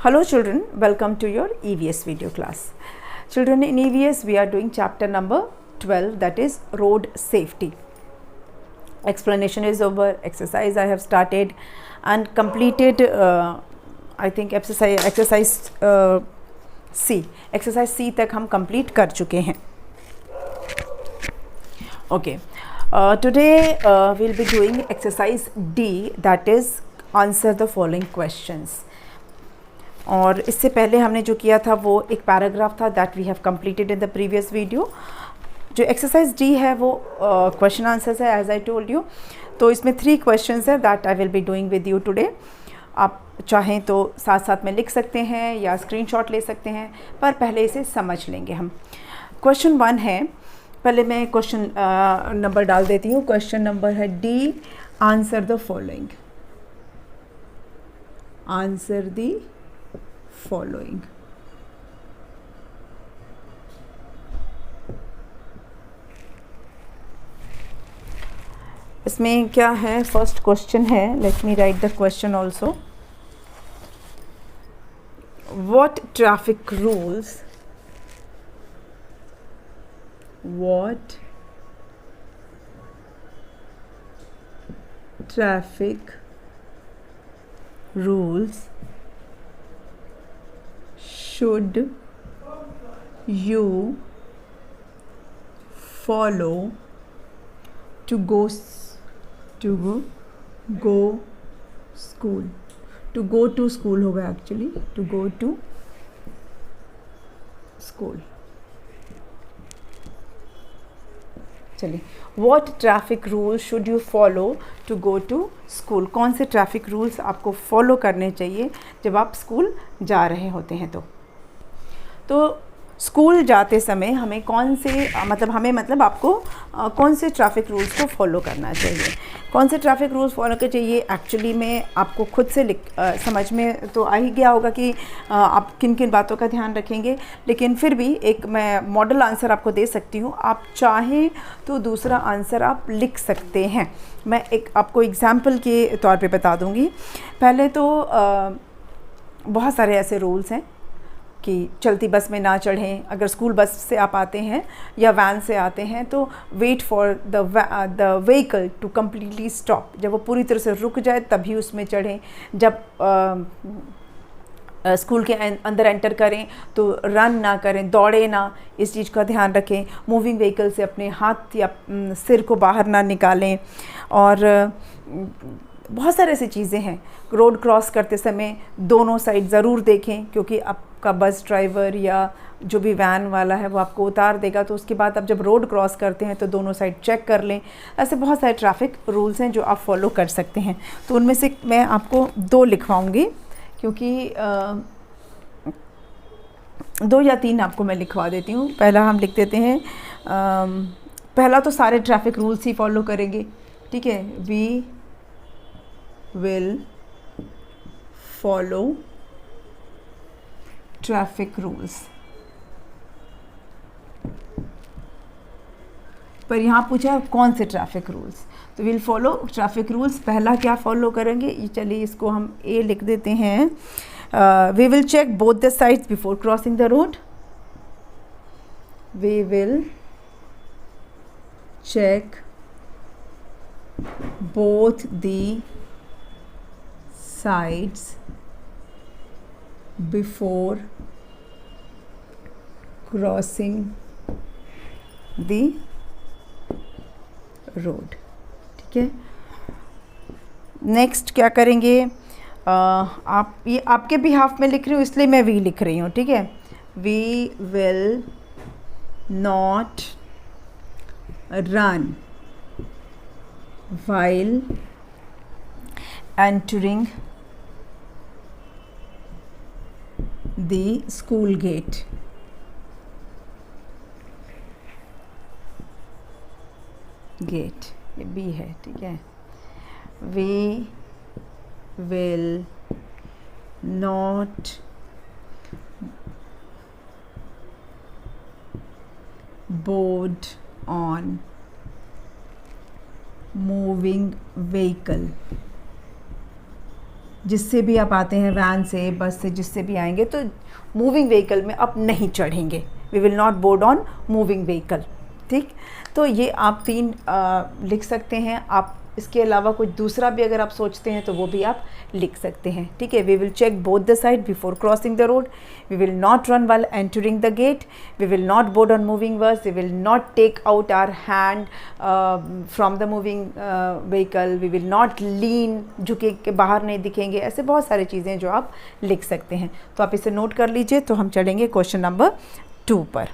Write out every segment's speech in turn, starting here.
Hello children, welcome to your EVS video class. Children, in EVS we are doing chapter number 12, that is road safety. Explanation is over, exercise I have started and completed I think exercise C. Exercise C तक हम complete कर चुके हैं. Okay. Today we'll be doing exercise D, that is answer the following questions. और इससे पहले हमने जो किया था वो एक पैराग्राफ था that we have completed in the previous video. जो एक्सरसाइज डी है वो क्वेश्चन आंसर्स है एज आई टोल्ड यू. तो इसमें 3 क्वेश्चंस है that I will be doing with you today. आप चाहें तो साथ साथ में लिख सकते हैं या स्क्रीनशॉट ले सकते हैं, पर पहले इसे समझ लेंगे हम. क्वेश्चन 1 है, पहले मैं क्वेश्चन नंबर डाल देती हूँ. क्वेश्चन नंबर है D, answer the following. Answer the following. इसमें क्या है, फर्स्ट क्वेश्चन है, let me right the question also. What traffic rules, what traffic rules should you follow to go school? To go to school होगा actually, to go to school. चलिए, what traffic rules should you follow to go to school. कौन से traffic rules आपको follow करने चाहिए जब आप school जा रहे होते हैं. तो स्कूल जाते समय हमें कौन से मतलब आपको कौन से ट्रैफिक रूल्स को फॉलो करना चाहिए. कौन से ट्रैफिक रूल्स फॉलो करना चाहिए एक्चुअली में आपको खुद से समझ में तो आ ही गया होगा कि आप किन किन बातों का ध्यान रखेंगे, लेकिन फिर भी एक मैं मॉडल आंसर आपको दे सकती हूँ. आप चाहें तो दूसरा आंसर आप लिख सकते हैं. मैं एक आपको एग्जाम्पल के तौर पे बता दूँगी. पहले तो बहुत सारे ऐसे रूल्स हैं कि चलती बस में ना चढ़ें. अगर स्कूल बस से आप आते हैं या वैन से आते हैं तो wait for the vehicle to completely stop. जब वो पूरी तरह से रुक जाए तभी उसमें चढ़ें. जब स्कूल के अंदर एंटर करें तो रन ना करें, दौड़े ना, इस चीज़ का ध्यान रखें. मूविंग व्हीकल से अपने हाथ या सिर को बाहर ना निकालें. और बहुत सारे ऐसी चीज़ें हैं. रोड क्रॉस करते समय दोनों साइड ज़रूर देखें, क्योंकि आपका बस ड्राइवर या जो भी वैन वाला है वो आपको उतार देगा. तो उसके बाद आप जब रोड क्रॉस करते हैं तो दोनों साइड चेक कर लें. ऐसे बहुत सारे ट्रैफिक रूल्स हैं जो आप फॉलो कर सकते हैं. तो उनमें से मैं आपको 2 लिखवाऊंगी, क्योंकि 2 या 3 आपको मैं लिखवा देती हूँ. पहला हम लिख देते हैं, पहला तो सारे ट्रैफिक रूल्स ही फॉलो करेंगे, ठीक है. We will follow traffic rules. पर यहाँ पूछा कौन से ट्रैफिक रूल्स, तो विल फॉलो ट्रैफिक रूल्स. पहला क्या फॉलो करेंगे, ये चलिए इसको हम ए लिख देते हैं. We will check both the sides before crossing the road. We will check both the sides before crossing the road. ठीक है. नेक्स्ट क्या करेंगे, आप ये आपके बिहाफ में लिख रही हूँ इसलिए मैं वी लिख रही हूँ, ठीक है. We will not run while entering the school gate. ये बी है, ठीक है. We will not board on moving vehicle. जिससे भी आप आते हैं, वैन से, बस से, जिससे भी आएंगे, तो मूविंग व्हीकल में आप नहीं चढ़ेंगे। We will not board on moving vehicle. ठीक, तो ये आप 3 लिख सकते हैं। आप इसके अलावा कुछ दूसरा भी अगर आप सोचते हैं तो वो भी आप लिख सकते हैं। ठीक है, we will check both the side before crossing the road, we will not run while entering the gate, we will not board on moving bus, we will not take out our hand from the moving vehicle, we will not lean, झुके के बाहर नहीं दिखेंगे। ऐसे बहुत सारी चीज़ें जो आप लिख सकते हैं। तो आप इसे नोट कर लीजिए। तो हम चलेंगे क्वेश्चन नंबर 2 पर।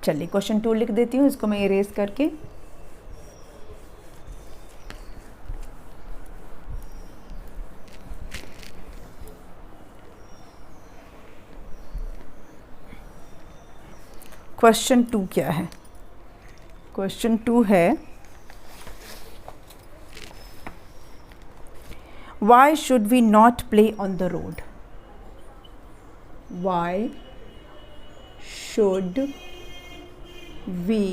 चलिए क्वेश्चन 2 लिख देती हूँ, इसको मैं इरेज करके। क्वेश्चन 2 क्या है? क्वेश्चन 2 है, why should we not play on the road? Why should we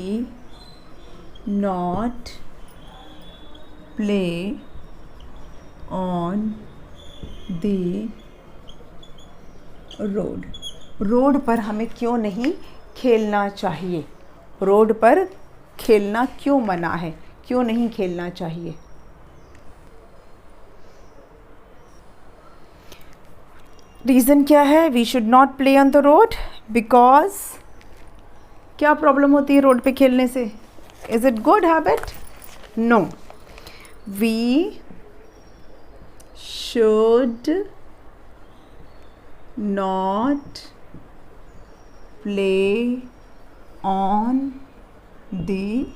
not play on the road? Road पर हमें क्यों नहीं खेलना चाहिए? रोड पर खेलना क्यों मना है? क्यों नहीं खेलना चाहिए? रीज़न क्या है? We should not play on the road because क्या प्रॉब्लम होती है रोड पे खेलने से? Is it good habit? No, we should not play on the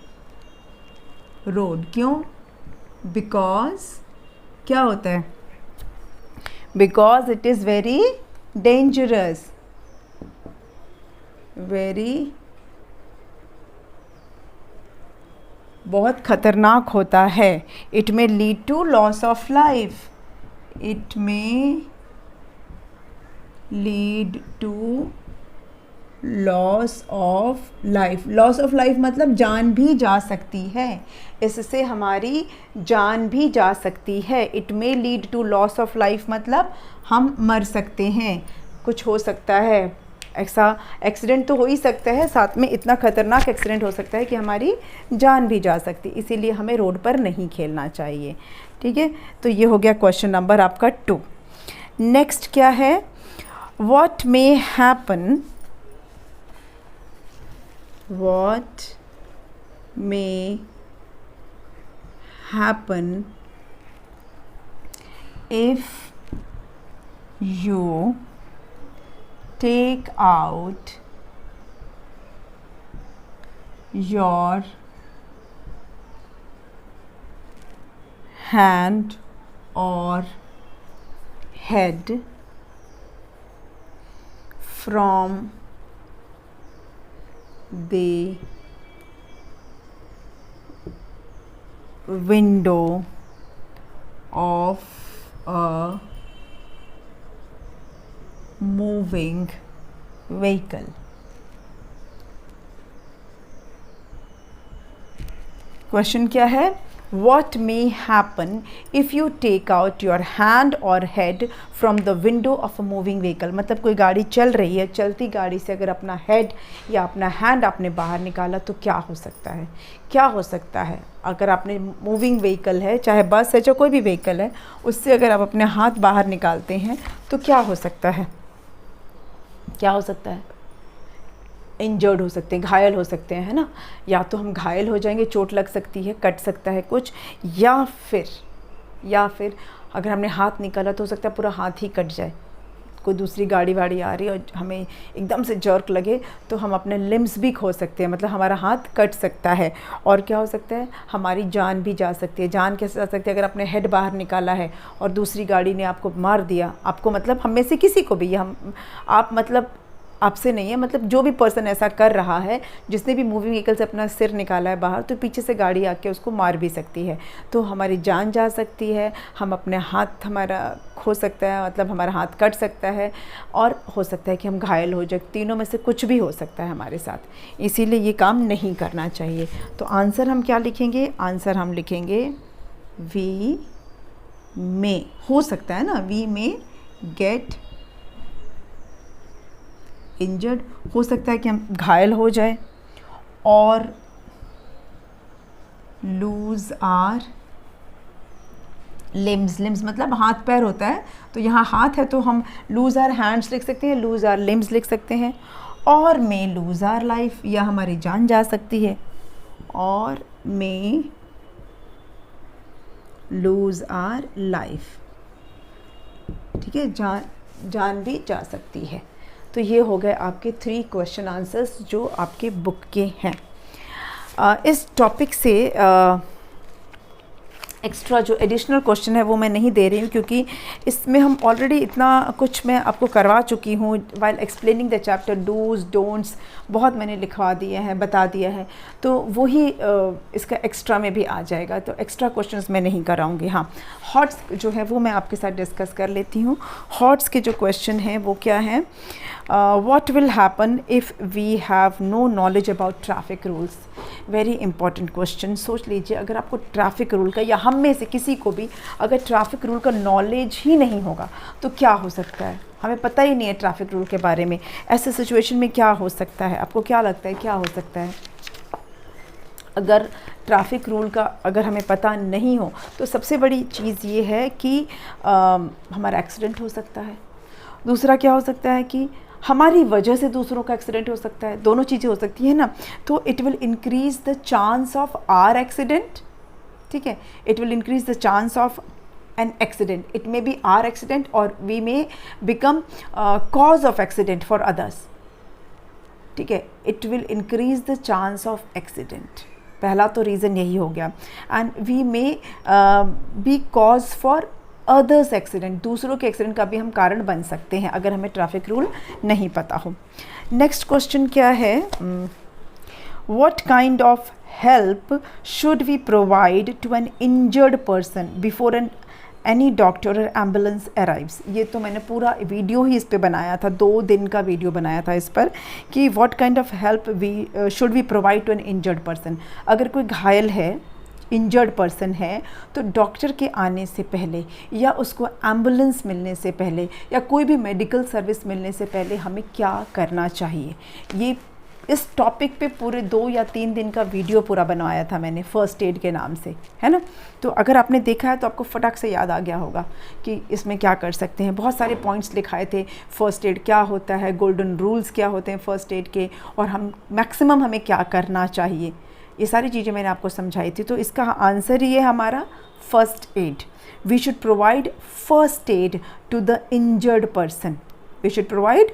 road. क्यों? बिकॉज क्या होता है? Because it is very dangerous, very, बहुत खतरनाक होता है। It may lead to loss of life, it may lead to loss of life. Loss of life मतलब जान भी जा सकती है, इससे हमारी जान भी जा सकती है। It may lead to loss of life मतलब हम मर सकते हैं, कुछ हो सकता है, ऐसा एक्सीडेंट तो हो ही सकता है, साथ में इतना ख़तरनाक एक्सीडेंट हो सकता है कि हमारी जान भी जा सकती है। इसीलिए हमें रोड पर नहीं खेलना चाहिए। ठीक है, तो ये हो गया क्वेश्चन नंबर आपका 2। नेक्स्ट क्या है? What may happen, what may happen if you take out your hand or head from the window of a moving vehicle? Question क्या है? What may happen if you take out your hand or head from the window of a moving vehicle? मतलब कोई गाड़ी चल रही है, चलती गाड़ी से अगर अपना हेड या अपना हैंड आपने बाहर निकाला तो क्या हो सकता है? क्या हो सकता है? अगर आपने मूविंग व्हीकल है, चाहे बस है, चाहे कोई भी व्हीकल है, उससे अगर आप अपने हाथ बाहर निकालते हैं तो क्या हो सकता है? क्या हो सकता है? इंजर्ड हो सकते हैं, घायल हो सकते हैं, है ना? या तो हम घायल हो जाएंगे, चोट लग सकती है, कट सकता है कुछ, या फिर अगर हमने हाथ निकाला तो हो सकता है पूरा हाथ ही कट जाए। कोई दूसरी गाड़ी वाड़ी आ रही है और हमें एकदम से जर्क लगे तो हम अपने लिम्स भी खो सकते हैं, मतलब हमारा हाथ कट सकता है। और क्या हो सकता है? हमारी जान भी जा सकती है। जान कैसे जा सकती है? अगर आपने हेड बाहर निकाला है और दूसरी गाड़ी ने आपको मार दिया, आपको मतलब हम में से किसी को भी, आप मतलब आपसे नहीं है, मतलब जो भी पर्सन ऐसा कर रहा है, जिसने भी मूविंग व्हीकल से अपना सिर निकाला है बाहर, तो पीछे से गाड़ी आके उसको मार भी सकती है। तो हमारी जान जा सकती है, हम अपने हाथ हमारा खो सकता है, मतलब हमारा हाथ कट सकता है, और हो सकता है कि हम घायल हो जाए। तीनों में से कुछ भी हो सकता है हमारे साथ, इसीलिए ये काम नहीं करना चाहिए। तो आंसर हम क्या लिखेंगे? आंसर हम लिखेंगे वी मे हो सकता है ना, वी मे गेट इंजर्ड, हो सकता है कि हम घायल हो जाए, और लूज आर लिम्स, लिम्स मतलब हाथ पैर होता है, तो यहाँ हाथ है तो हम लूज आर हैंड्स लिख सकते हैं, लूज आर लिम्स लिख सकते हैं, और मे लूज आर लाइफ, या हमारी जान जा सकती है, और मे लूज आर लाइफ, ठीक है, जान भी जा सकती है। तो ये हो गए आपके 3 क्वेश्चन आंसर्स जो आपके बुक के हैं। इस टॉपिक से एक्स्ट्रा जो एडिशनल क्वेश्चन है वो मैं नहीं दे रही हूँ, क्योंकि इसमें हम ऑलरेडी इतना कुछ मैं आपको करवा चुकी हूँ। While explaining the chapter dos don'ts बहुत मैंने लिखवा दिए हैं, बता दिया है, तो वही इसका एक्स्ट्रा में भी आ जाएगा, तो एक्स्ट्रा क्वेश्चंस मैं नहीं कराऊंगी। हाँ, हॉट्स जो है वो मैं आपके साथ डिस्कस कर लेती हूँ। हॉट्स के जो क्वेश्चन हैं वो क्या हैं? What will happen if we have no knowledge about traffic rules? Very important question. सोच लीजिए, अगर आपको ट्रैफिक रूल का, या हम में से किसी को भी अगर ट्रैफिक रूल का नॉलेज ही नहीं होगा तो क्या हो सकता है? हमें पता ही नहीं है ट्रैफिक रूल के बारे में, ऐसे सिचुएशन में क्या हो सकता है? आपको क्या लगता है क्या हो सकता है? अगर ट्रैफिक रूल का अगर हमें पता नहीं हो तो सबसे बड़ी चीज़ ये है कि हमारा एक्सीडेंट हो सकता है। दूसरा क्या हो सकता है कि हमारी वजह से दूसरों का एक्सीडेंट हो सकता है। दोनों चीज़ें हो सकती हैं ना, तो it will increase the chance of our accident, ठीक है, it will increase the chance of an accident, it may be our accident और we may become cause of accident for others, ठीक है, it will increase the chance of accident. पहला तो reason यही हो गया। And we may be cause for others accident, दूसरों के एक्सीडेंट का भी हम कारण बन सकते हैं अगर हमें ट्रैफिक रूल नहीं पता हो। नेक्स्ट क्वेश्चन क्या है? What kind of help should we provide to an injured person before any doctor और एम्बुलेंस अराइव्स? ये तो मैंने पूरा वीडियो ही इस पे बनाया था, 2 दिन का वीडियो बनाया था इस पर कि what kind of help we should we provide to an injured person. अगर कोई घायल है, इंजर्ड पर्सन है, तो डॉक्टर के आने से पहले या उसको एम्बुलेंस मिलने से पहले या कोई भी मेडिकल सर्विस मिलने से पहले हमें क्या करना चाहिए? ये इस टॉपिक पे पूरे 2 या 3 दिन का वीडियो पूरा बनवाया था मैंने, फ़र्स्ट एड के नाम से, है ना। तो अगर आपने देखा है तो आपको फटाक से याद आ गया होगा कि इसमें क्या कर सकते हैं। बहुत सारे पॉइंट्स लिखाए थे, फ़र्स्ट एड क्या होता है, गोल्डन रूल्स क्या होते हैं फ़र्स्ट एड के, और हम मैक्सिमम हमें क्या करना चाहिए, ये सारी चीज़ें मैंने आपको समझाई थी। तो इसका आंसर ही है हमारा first aid. We should provide first aid to the injured person, we should provide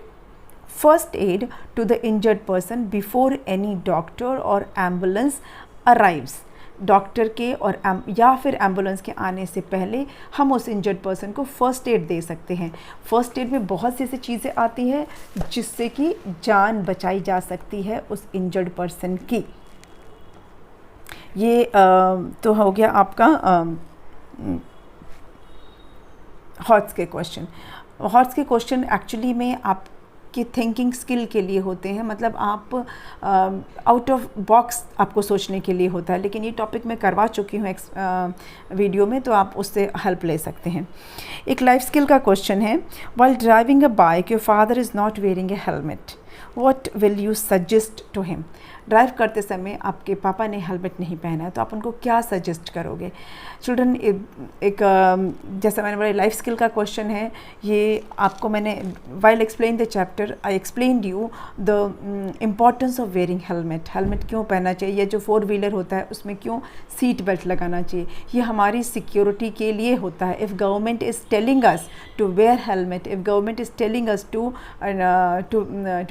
first aid to the injured person before any doctor और एम्बुलेंस अराइव्स। डॉक्टर के और या फिर एम्बुलेंस के आने से पहले हम उस इंजर्ड पर्सन को फ़र्स्ट एड दे सकते हैं। फ़र्स्ट एड में बहुत सी ऐसी चीज़ें आती हैं जिससे कि जान बचाई जा सकती है उस इंजर्ड पर्सन की। ये तो हो गया आपका हॉट्स के क्वेश्चन। हॉट्स के क्वेश्चन एक्चुअली में आपकी थिंकिंग स्किल के लिए होते हैं, मतलब आप आउट ऑफ बॉक्स आपको सोचने के लिए होता है, लेकिन ये टॉपिक मैं करवा चुकी हूँ वीडियो में, तो आप उससे हेल्प ले सकते हैं। एक लाइफ स्किल का क्वेश्चन है, while driving a bike your father is not wearing a helmet, what will you suggest to him? Drive करते समय आपके पापा ने हेलमेट नहीं पहना है तो आप उनको क्या सजेस्ट करोगे? चिल्ड्रन, एक जैसा मैंने बोला लाइफ स्किल का क्वेश्चन है ये। आपको मैंने while explain the chapter I explained you the importance of wearing helmet. Helmet क्यों पहनना चाहिए, या जो 4 व्हीलर होता है उसमें क्यों सीट बेल्ट लगाना चाहिए, ये हमारी सिक्योरिटी के लिए होता है। If government is telling us to wear helmet, if government is telling us to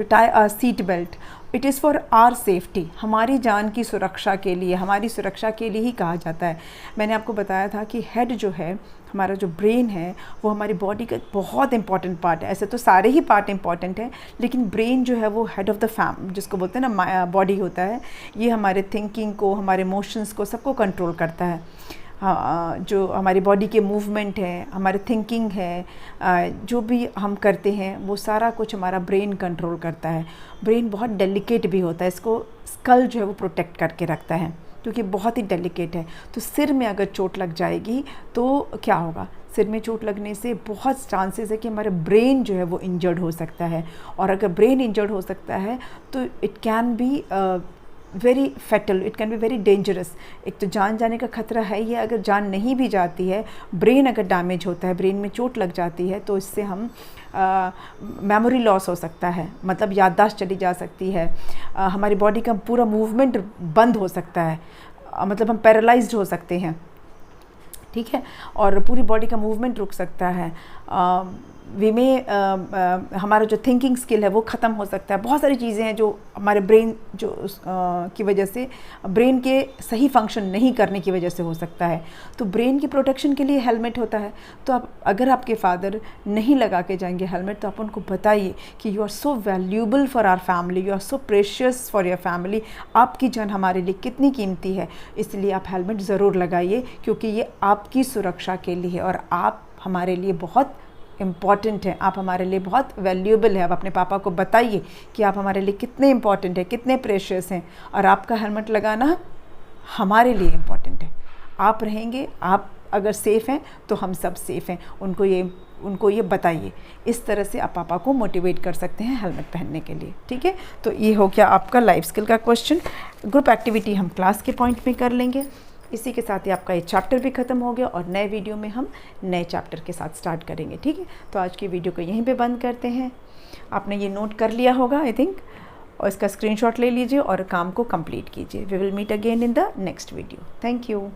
tie a seat belt, it is for our safety, हमारी जान की सुरक्षा के लिए, हमारी सुरक्षा के लिए ही कहा जाता है। मैंने आपको बताया था कि हेड जो है, हमारा जो ब्रेन है, वो हमारी बॉडी का बहुत इंपॉर्टेंट पार्ट है। ऐसे तो सारे ही पार्ट इंपॉर्टेंट हैं, लेकिन ब्रेन जो है वो हेड ऑफ़ द फैम, जिसको बोलते हैं ना बॉडी होता है, ये हमारे थिंकिंग को, हमारे इमोशंस को, सबको कंट्रोल करता है। जो हमारी बॉडी के मूवमेंट है, हमारे थिंकिंग है, जो भी हम करते हैं वो सारा कुछ हमारा ब्रेन कंट्रोल करता है। ब्रेन बहुत डेलिकेट भी होता है, इसको स्कल जो है वो प्रोटेक्ट करके रखता है। क्योंकि बहुत ही डेलिकेट है। तो सिर में अगर चोट लग जाएगी तो क्या होगा, सिर में चोट लगने से बहुत चांसेस है कि हमारा ब्रेन जो है वो इंजर्ड हो सकता है, और अगर ब्रेन इंजर्ड हो सकता है तो it can be very fatal, it can be very dangerous. एक तो जान जाने का खतरा है ही, अगर जान नहीं भी जाती है, ब्रेन अगर डैमेज होता है, ब्रेन में चोट लग जाती है, तो इससे हम मेमोरी लॉस हो सकता है, मतलब याददाश्त चली जा सकती है, हमारी बॉडी का पूरा मूवमेंट बंद हो सकता है, मतलब हम पैरालाइज्ड हो सकते हैं, ठीक है, और पूरी बॉडी का मूवमेंट रुक सकता है। हमारा जो थिंकिंग स्किल है वो ख़त्म हो सकता है। बहुत सारी चीज़ें हैं जो हमारे ब्रेन जो की वजह से, ब्रेन के सही फंक्शन नहीं करने की वजह से हो सकता है। तो ब्रेन की प्रोटेक्शन के लिए हेलमेट होता है। तो आप अगर आपके फादर नहीं लगा के जाएंगे हेलमेट, तो आप उनको बताइए कि you are so valuable for our family, you are so precious for your family, आपकी जान हमारे लिए कितनी कीमती है, इसलिए आप हेलमेट ज़रूर लगाइए, क्योंकि ये आपकी सुरक्षा के लिए है और आप हमारे लिए बहुत इम्पॉर्टेंट है, आप हमारे लिए बहुत वैल्यूएबल है। आप अपने पापा को बताइए कि आप हमारे लिए कितने इम्पॉर्टेंट हैं, कितने प्रेशियस हैं, और आपका हेलमेट लगाना हमारे लिए इम्पॉर्टेंट है। आप रहेंगे, आप अगर सेफ़ हैं तो हम सब सेफ़ हैं, उनको ये बताइए। इस तरह से आप पापा को मोटिवेट कर सकते हैं हेलमेट पहनने के लिए, ठीक है। तो ये हो गया आपका लाइफ स्किल का क्वेश्चन। ग्रुप एक्टिविटी हम क्लास के पॉइंट में कर लेंगे। इसी के साथ ही आपका ये चैप्टर भी ख़त्म हो गया, और नए वीडियो में हम नए चैप्टर के साथ स्टार्ट करेंगे, ठीक है। तो आज की वीडियो को यहीं पे बंद करते हैं। आपने ये नोट कर लिया होगा आई थिंक, और इसका स्क्रीनशॉट ले लीजिए और काम को कंप्लीट कीजिए। We will meet again in the next video. Thank you.